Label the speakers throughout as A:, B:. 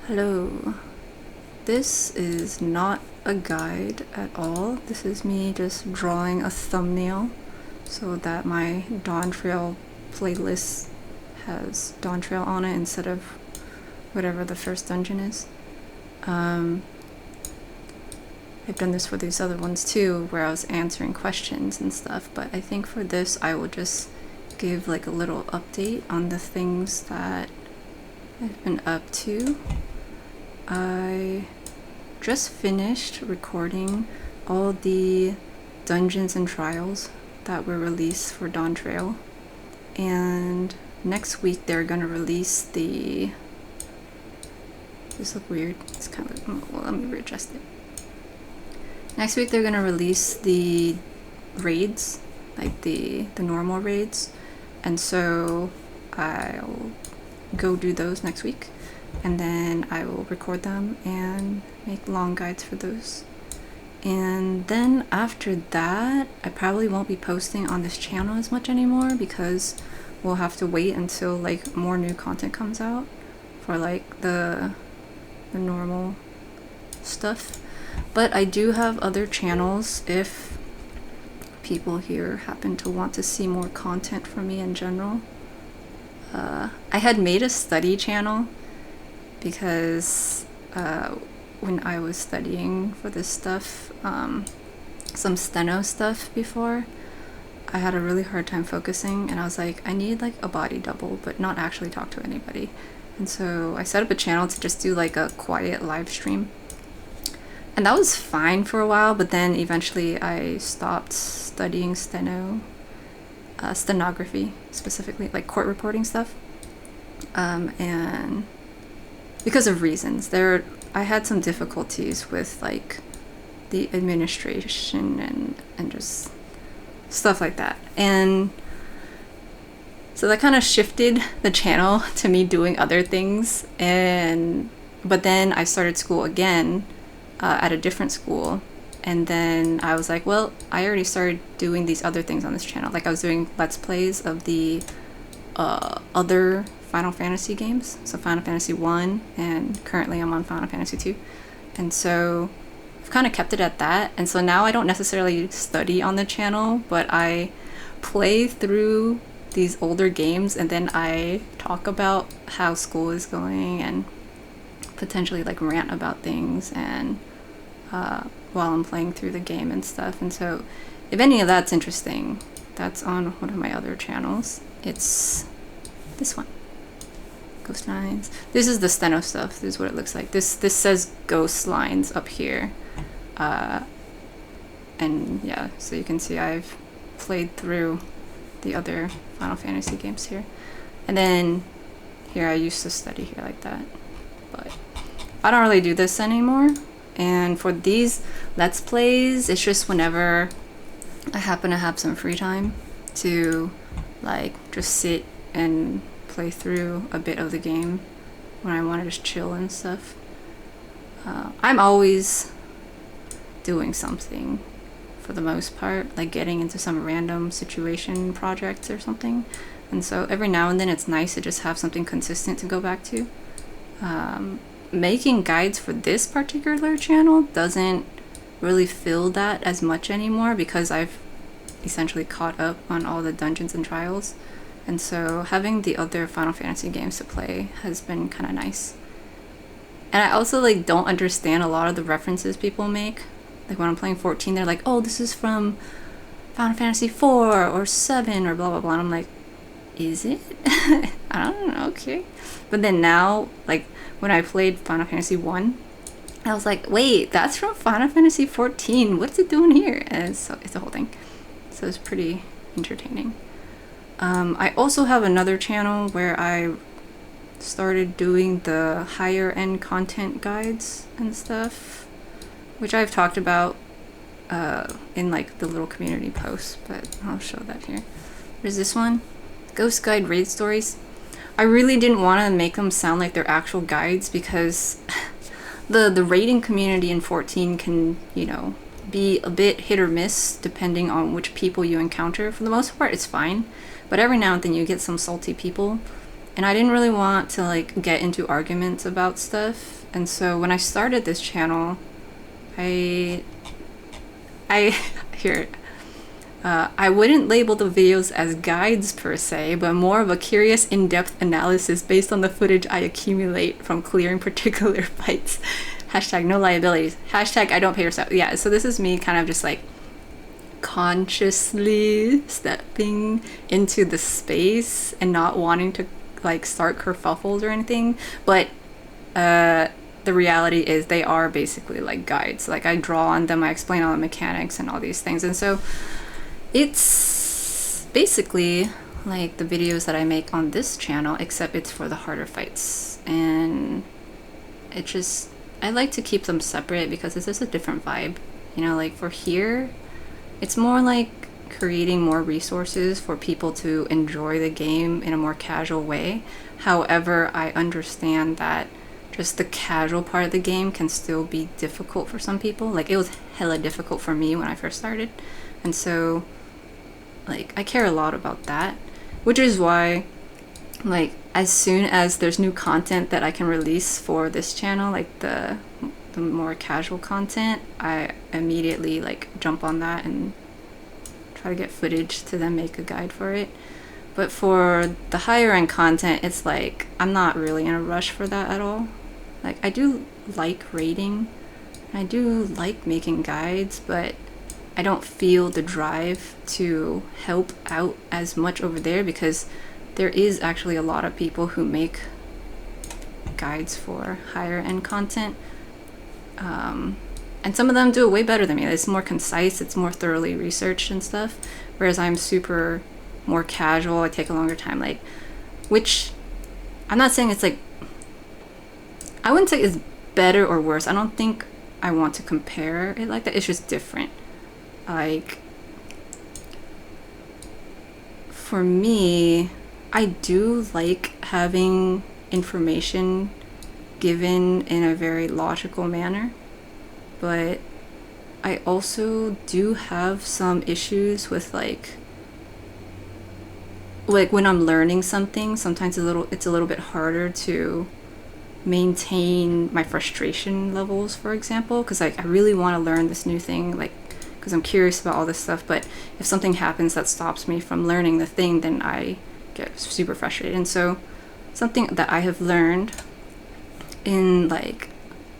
A: Hello. This is not a guide at all. This is me just drawing a thumbnail so that my Dawntrail playlist has Dawntrail on it instead of whatever the first dungeon is. I've done this for these other ones too, where I was answering questions and stuff, but I think for this I will just give like a little update on the things that I've been up to. I just finished recording all the dungeons and trials that were released for Dawntrail, and next week they're gonna release the... This looks weird. It's kind of... well, let me readjust it. Next week they're gonna release the raids, like the normal raids, and so I'll go do those next week, and then I will record them and make long guides for those. And then after that, I probably won't be posting on this channel as much anymore because we'll have to wait until like more new content comes out for like the normal stuff. But I do have other channels if people here happen to want to see more content from me in general. I had made a study channel because when I was studying for this stuff, some steno stuff before, I had a really hard time focusing, and I was like, I need like a body double but not actually talk to anybody. And so I set up a channel to just do like a quiet live stream. And that was fine for a while, but then eventually I stopped studying stenography specifically, like court reporting stuff. And because of reasons, I had some difficulties with like the administration and just stuff like that. And so that kind of shifted the channel to me doing other things. But then I started school again at a different school. And then I was like, well, I already started doing these other things on this channel. Like I was doing Let's Plays of the other Final Fantasy games. So Final Fantasy 1, and currently I'm on Final Fantasy 2. And so I've kind of kept it at that. And so now I don't necessarily study on the channel, but I play through these older games and then I talk about how school is going and potentially like rant about things and while I'm playing through the game and stuff. And so if any of that's interesting, that's on one of my other channels. It's this one, Ghost Lines. This is the steno stuff. This is what it looks like. This says Ghost Lines up here, and yeah, so you can see I've played through the other Final Fantasy games here. And then here I used to study here like that, but I don't really do this anymore. And for these Let's Plays, it's just whenever I happen to have some free time to like just sit and play through a bit of the game when I want to just chill and stuff. I'm always doing something for the most part, like getting into some random situation projects or something. And so every now and then it's nice to just have something consistent to go back to. Making guides for this particular channel doesn't really feel that as much anymore because I've essentially caught up on all the dungeons and trials, and so having the other Final Fantasy games to play has been kind of nice. And I also like don't understand a lot of the references people make. Like when I'm playing 14, they're like, oh, this is from Final Fantasy 4 or 7 or blah blah blah, and I'm like, is it? I don't know, okay. But then now, like when I played Final Fantasy 1, I was like, wait, that's from Final Fantasy 14. What's it doing here? And so it's a whole thing. So it's pretty entertaining. I also have another channel where I started doing the higher end content guides and stuff, which I've talked about in like the little community posts, but I'll show that here. There's this one, Ghost Guide Raid Stories. I really didn't want to make them sound like they're actual guides because the raiding community in 14 can, you know, be a bit hit or miss depending on which people you encounter. For the most part, it's fine, but every now and then you get some salty people, And I didn't really want to like get into arguments about stuff. And so when I started this channel, I here I wouldn't label the videos as guides per se, but more of a curious in-depth analysis based on the footage I accumulate from clearing particular fights. Hashtag no liabilities. Hashtag I don't pay yourself. Yeah, so this is me kind of just like consciously stepping into the space and not wanting to like start kerfuffles or anything. But the reality is they are basically like guides. Like I draw on them, I explain all the mechanics and all these things. And so it's basically like the videos that I make on this channel, except it's for the harder fights. And it just, I like to keep them separate because it's just a different vibe. You know, like for here, it's more like creating more resources for people to enjoy the game in a more casual way. However, I understand that just the casual part of the game can still be difficult for some people. Like it was hella difficult for me when I first started. And so like I care a lot about that, which is why like as soon as there's new content that I can release for this channel, like the more casual content, I immediately like jump on that and try to get footage to then make a guide for it. But for the higher end content, it's like I'm not really in a rush for that at all. Like I do like rating, I do like making guides, but I don't feel the drive to help out as much over there because there is actually a lot of people who make guides for higher end content. And some of them do it way better than me. It's more concise, it's more thoroughly researched and stuff. Whereas I'm super more casual, I take a longer time, like, which I'm not saying it's like, I wouldn't say it's better or worse. I don't think I want to compare it like that. It's just different. Like, for me, I do like having information given in a very logical manner, but I also do have some issues with like when I'm learning something, sometimes it's a little bit harder to maintain my frustration levels, for example, because like I really want to learn this new thing, like because I'm curious about all this stuff, but if something happens that stops me from learning the thing, then I get super frustrated. And so something that I have learned in like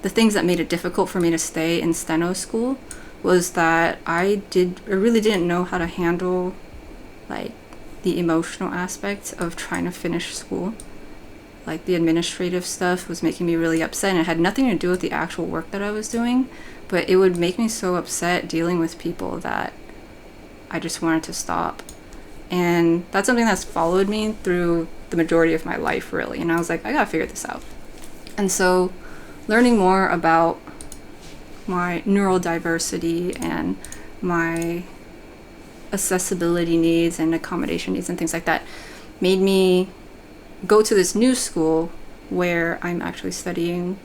A: the things that made it difficult for me to stay in steno school was that I really didn't know how to handle like the emotional aspect of trying to finish school. Like the administrative stuff was making me really upset, and it had nothing to do with the actual work that I was doing, but it would make me so upset dealing with people that I just wanted to stop. And that's something that's followed me through the majority of my life, really. And I was like, I gotta figure this out. And so learning more about my neurodiversity and my accessibility needs and accommodation needs and things like that made me go to this new school where I'm actually studying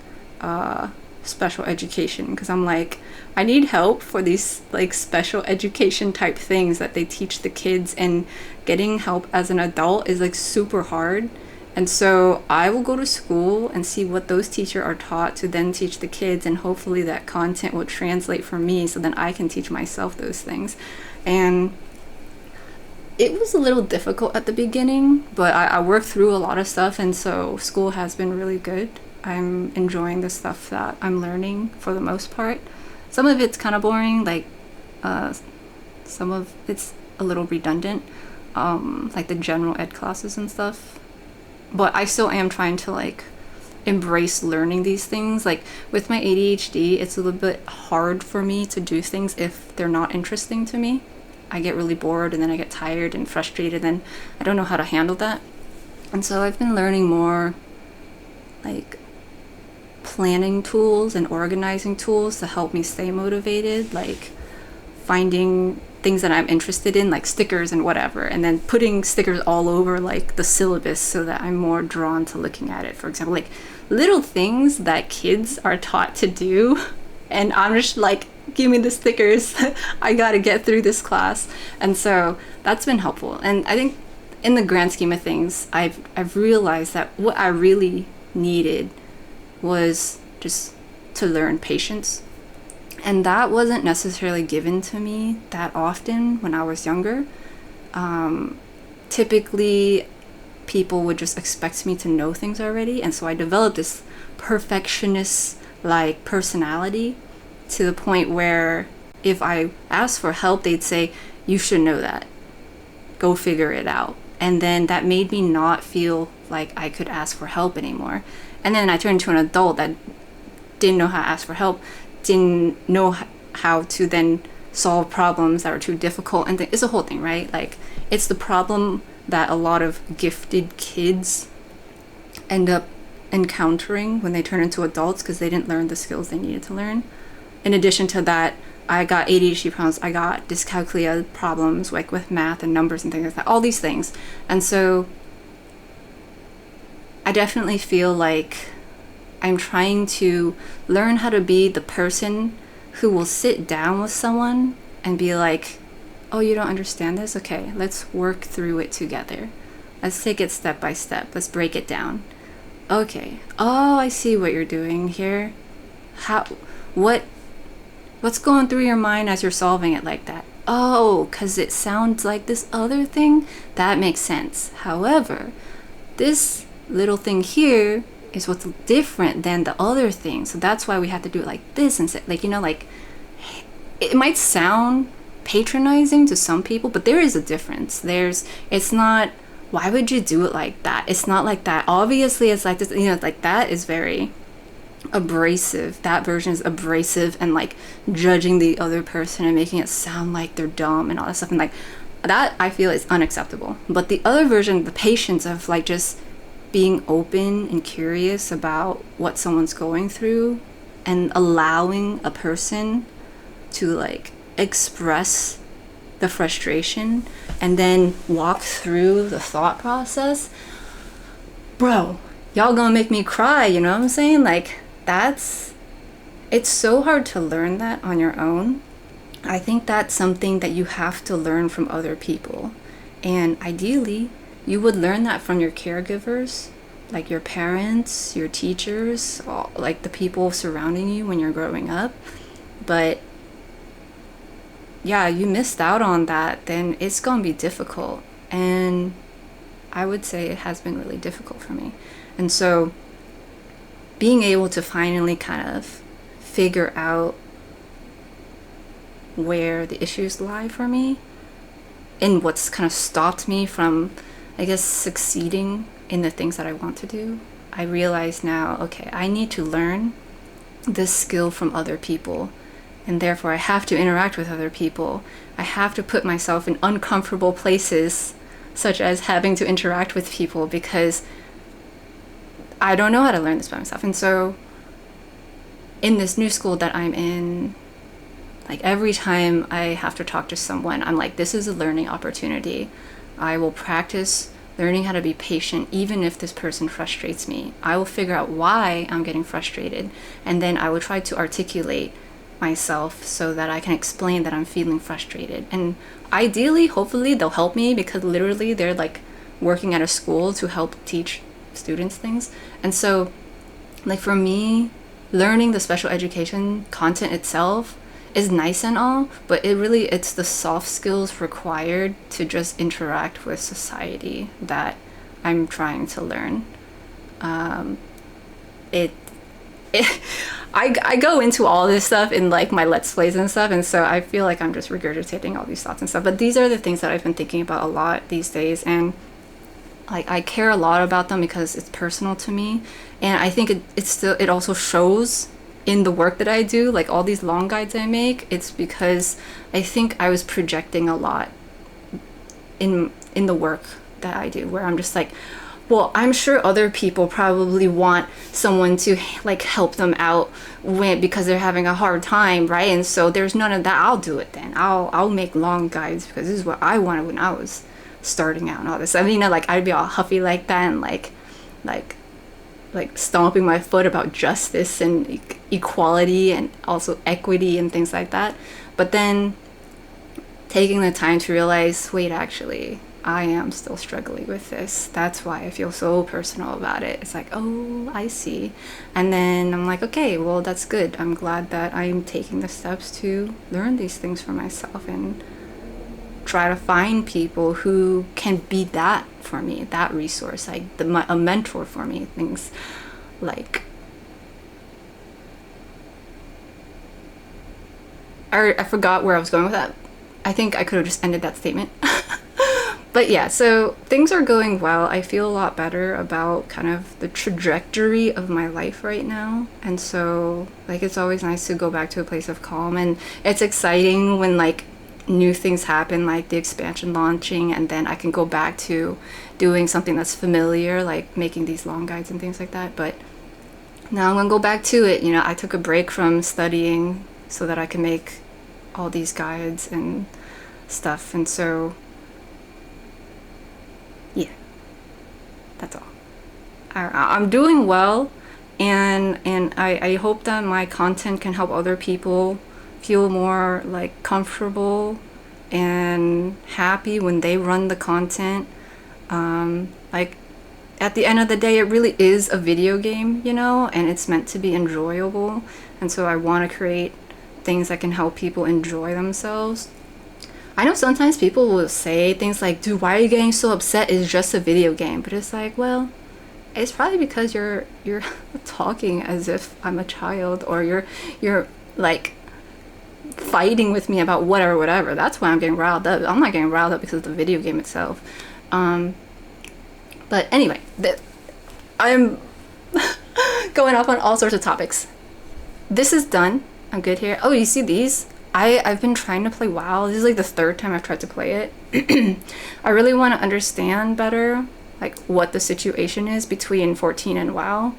A: special education, because I'm like, I need help for these like special education type things that they teach the kids, and getting help as an adult is like super hard. And so I will go to school and see what those teachers are taught to then teach the kids, and hopefully that content will translate for me so then I can teach myself those things. And it was a little difficult at the beginning, but I worked through a lot of stuff, and so school has been really good. I'm enjoying the stuff that I'm learning for the most part. Some of it's kind of boring, like some of it's a little redundant, like the general ed classes and stuff. But I still am trying to like embrace learning these things. Like with my ADHD, it's a little bit hard for me to do things if they're not interesting to me. I get really bored, and then I get tired and frustrated, and I don't know how to handle that. And so I've been learning more like planning tools and organizing tools to help me stay motivated, like finding things that I'm interested in, like stickers and whatever, and then putting stickers all over like the syllabus so that I'm more drawn to looking at it. For example, like little things that kids are taught to do, and I'm just like, give me the stickers. I gotta get through this class. And so that's been helpful. And I think in the grand scheme of things, I've realized that what I really needed was just to learn patience. And that wasn't necessarily given to me that often when I was younger. Typically, people would just expect me to know things already. And so I developed this perfectionist-like personality to the point where if I asked for help, they'd say, you should know that. Go figure it out. And then that made me not feel like I could ask for help anymore. And then I turned into an adult that didn't know how to ask for help, didn't know how to then solve problems that were too difficult. And it's a whole thing, right? Like, it's the problem that a lot of gifted kids end up encountering when they turn into adults because they didn't learn the skills they needed to learn. In addition to that, I got ADHD problems, I got dyscalculia problems, like with math and numbers and things like that, all these things. And so I definitely feel like I'm trying to learn how to be the person who will sit down with someone and be like, oh, you don't understand this? Okay, let's work through it together. Let's take it step by step. Let's break it down. Okay. Oh, I see what you're doing here. What's going through your mind as you're solving it like that? Oh, because it sounds like this other thing? That makes sense. However, this little thing here is what's different than the other thing. So that's why we have to do it like this instead. Like, like it might sound patronizing to some people, but there is a difference. It's not, why would you do it like that? It's not like that. Obviously, it's like this, like that is very abrasive. That version is abrasive and like judging the other person and making it sound like they're dumb and all that stuff. And like that, I feel is unacceptable. But the other version, the patience of like just being open and curious about what someone's going through and allowing a person to like express the frustration and then walk through the thought process. Bro, y'all gonna make me cry, you know what I'm saying? Like it's so hard to learn that on your own. I think that's something that you have to learn from other people. And ideally, you would learn that from your caregivers, like your parents, your teachers, like the people surrounding you when you're growing up. But yeah, you missed out on that, then it's gonna be difficult. And I would say it has been really difficult for me. And so being able to finally kind of figure out where the issues lie for me and what's kind of stopped me from, I guess, succeeding in the things that I want to do, I realize now, okay, I need to learn this skill from other people. And therefore, I have to interact with other people. I have to put myself in uncomfortable places, such as having to interact with people, because I don't know how to learn this by myself. And so, in this new school that I'm in, like every time I have to talk to someone, I'm like, this is a learning opportunity. I will practice learning how to be patient, even if this person frustrates me. I will figure out why I'm getting frustrated, and then I will try to articulate myself so that I can explain that I'm feeling frustrated. And ideally, hopefully, they'll help me, because literally they're like working at a school to help teach students things. And so, like for me, learning the special education content itself is nice and all, but it's the soft skills required to just interact with society that I'm trying to learn. I go into all this stuff in like my Let's Plays and stuff, and so I feel like I'm just regurgitating all these thoughts and stuff. But these are the things that I've been thinking about a lot these days, and like I care a lot about them because it's personal to me, and I think it also shows in the work that I do, like all these long guides I make. It's because I think I was projecting a lot in the work that I do, where I'm just like, well, I'm sure other people probably want someone to like help them out because they're having a hard time, right? And so there's none of that. I'll do it then. I'll make long guides because this is what I wanted when I was starting out and all this. I mean, like I'd be all huffy like that and like stomping my foot about justice and equality and also equity and things like that. But then taking the time to realize, wait, actually, I am still struggling with this. That's why I feel so personal about it. It's like, oh, I see. And then I'm like, okay, well, that's good. I'm glad that I'm taking the steps to learn these things for myself and try to find people who can be that for me, that resource, like a mentor for me. Things like, I forgot where I was going with that. I think I could have just ended that statement. But yeah, so things are going well. I feel a lot better about kind of the trajectory of my life right now. And so, like, it's always nice to go back to a place of calm. And it's exciting when, like, new things happen, like the expansion launching, and then I can go back to doing something that's familiar, like making these long guides and things like that. But now I'm gonna go back to it. You know, I took a break from studying so that I can make all these guides and stuff. And so, yeah, that's all. I'm doing well, and I hope that my content can help other people feel more like comfortable and happy when they run the content. Like, at the end of the day, it really is a video game, you know, and it's meant to be enjoyable. And so I want to create things that can help people enjoy themselves. I know sometimes people will say things like, dude, why are you getting so upset? It's just a video game. But it's like, well, it's probably because you're talking as if I'm a child, or you're like fighting with me about whatever. That's why I'm getting riled up. I'm not getting riled up because of the video game itself. But anyway, I'm going off on all sorts of topics. This is done. I'm good here. Oh, you see these? I've been trying to play WoW. This is like the third time I've tried to play it. I really want to understand better, like, what the situation is between 14 and WoW.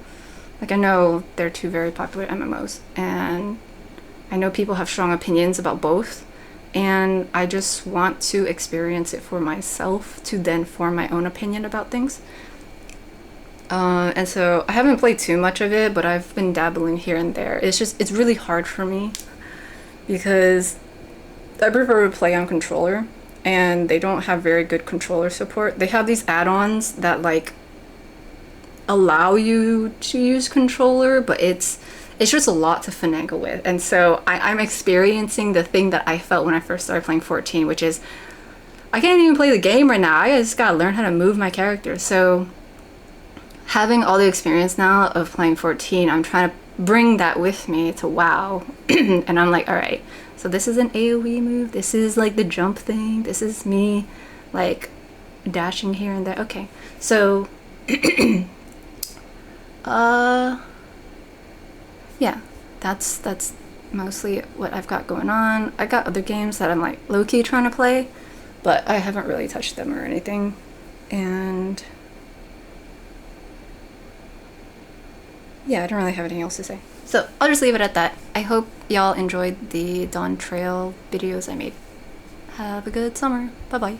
A: Like, I know they're two very popular MMOs, and I know people have strong opinions about both, and I just want to experience it for myself to then form my own opinion about things. And so I haven't played too much of it, but I've been dabbling here and there. It's really hard for me because I prefer to play on controller, and they don't have very good controller support. They have these add-ons that, like, allow you to use controller, but it's just a lot to finagle with. And so I'm experiencing the thing that I felt when I first started playing 14, which is I can't even play the game right now. I just gotta learn how to move my character. So having all the experience now of playing 14, I'm trying to bring that with me to WoW. And I'm like, all right, so this is an AoE move. This is like the jump thing. This is me like dashing here and there. Okay, so yeah, that's mostly what I've got going on. I got other games that I'm like low-key trying to play, but I haven't really touched them or anything. And yeah, I don't really have anything else to say. So I'll just leave it at that. I hope y'all enjoyed the Dawn Trail videos I made. Have a good summer. Bye-bye.